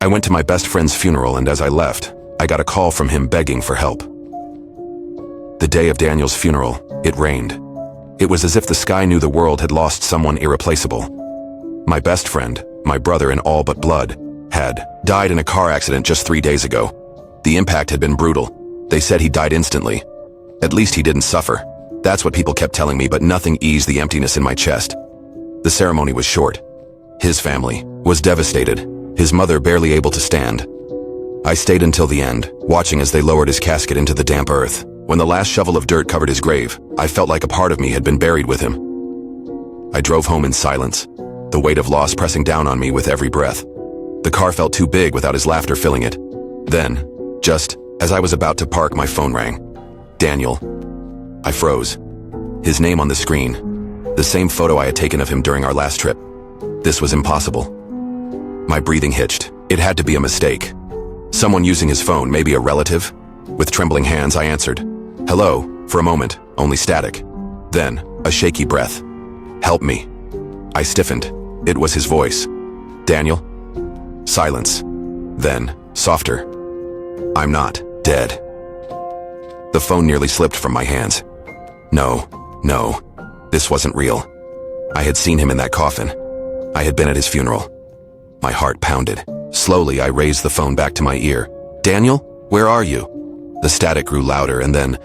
I went to my best friend's funeral, and as I left, I got a call from him begging for help. The day of Daniel's funeral, it rained. It was as if the sky knew the world had lost someone irreplaceable. My best friend, my brother in all but blood, had died in a car accident just 3 days ago. The impact had been brutal. They said he died instantly. At least he didn't suffer. That's what people kept telling me, but nothing eased the emptiness in my chest. The ceremony was short. His family was devastated, his mother barely able to stand. I stayed until the end, watching as they lowered his casket into the damp earth. When the last shovel of dirt covered his grave, I felt like a part of me had been buried with him. I drove home in silence, the weight of loss pressing down on me with every breath. The car felt too big without his laughter filling it. Then, just as I was about to park, my phone rang. Daniel. I froze. His name on the screen. The same photo I had taken of him during our last trip. This was impossible. My breathing hitched. It had to be a mistake. Someone using his phone, maybe a relative? With trembling hands, I answered. Hello, for a moment, only static. Then, a shaky breath. Help me. I stiffened. It was his voice. Daniel? Silence. Then, softer. I'm not dead. The phone nearly slipped from my hands. No, this wasn't real. I had seen him in that coffin. I had been at his funeral. My heart pounded. Slowly, I raised the phone back to my ear. Daniel, where are you? The static grew louder, and then,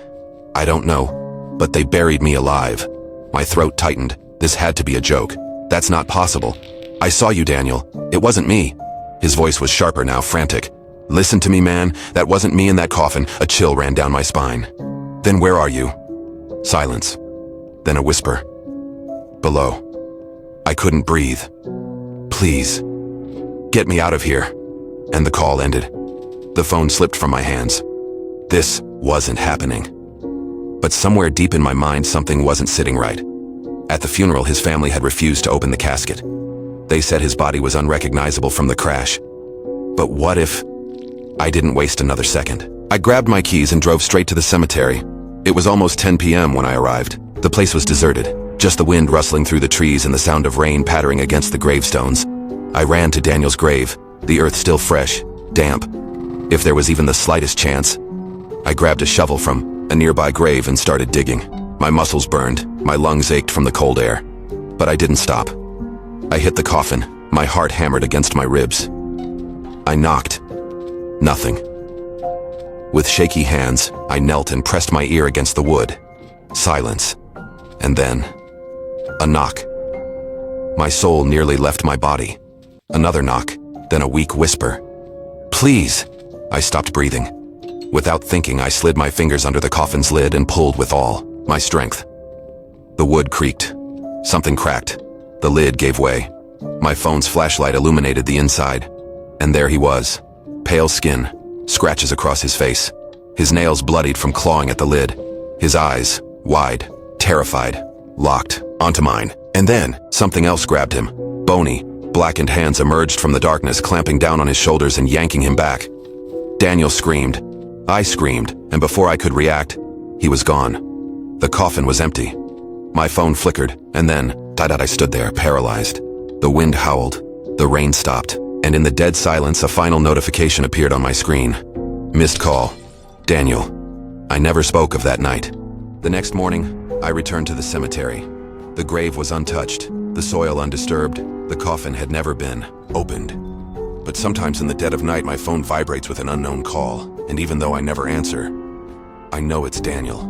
I don't know, but they buried me alive. My throat tightened. This had to be a joke. That's not possible. I saw you, Daniel. It wasn't me. His voice was sharper now, frantic. Listen to me, man. That wasn't me in that coffin. A chill ran down my spine. Then where are you? Silence. Then a whisper. Below. I couldn't breathe. Please. Get me out of here. And the call ended. The phone slipped from my hands. This wasn't happening. But somewhere deep in my mind, something wasn't sitting right. At the funeral, his family had refused to open the casket. They said his body was unrecognizable from the crash. But what if... I didn't waste another second. I grabbed my keys and drove straight to the cemetery. It was almost 10 p.m. when I arrived. The place was deserted, just the wind rustling through the trees and the sound of rain pattering against the gravestones. I ran to Daniel's grave, the earth still fresh, damp. If there was even the slightest chance, I grabbed a shovel from a nearby grave and started digging. My muscles burned, my lungs ached from the cold air. But I didn't stop. I hit the coffin, my heart hammered against my ribs. I knocked. Nothing. With shaky hands, I knelt and pressed my ear against the wood. Silence. And then, a knock. My soul nearly left my body. Another knock, then a weak whisper. Please! I stopped breathing. Without thinking, I slid my fingers under the coffin's lid and pulled with all my strength. The wood creaked. Something cracked. The lid gave way. My phone's flashlight illuminated the inside. And there he was. Pale skin, scratches across his face. His nails bloodied from clawing at the lid. His eyes, wide, terrified, locked onto mine. And then, something else grabbed him. Bony, blackened hands emerged from the darkness, clamping down on his shoulders and yanking him back. Daniel screamed. I screamed, and before I could react, he was gone. The coffin was empty. My phone flickered, and then, I stood there, paralyzed. The wind howled. The rain stopped, and in the dead silence, a final notification appeared on my screen. Missed call. Daniel. I never spoke of that night. The next morning, I returned to the cemetery. The grave was untouched, the soil undisturbed. The coffin had never been opened. But sometimes in the dead of night, my phone vibrates with an unknown call, and even though I never answer, I know it's Daniel.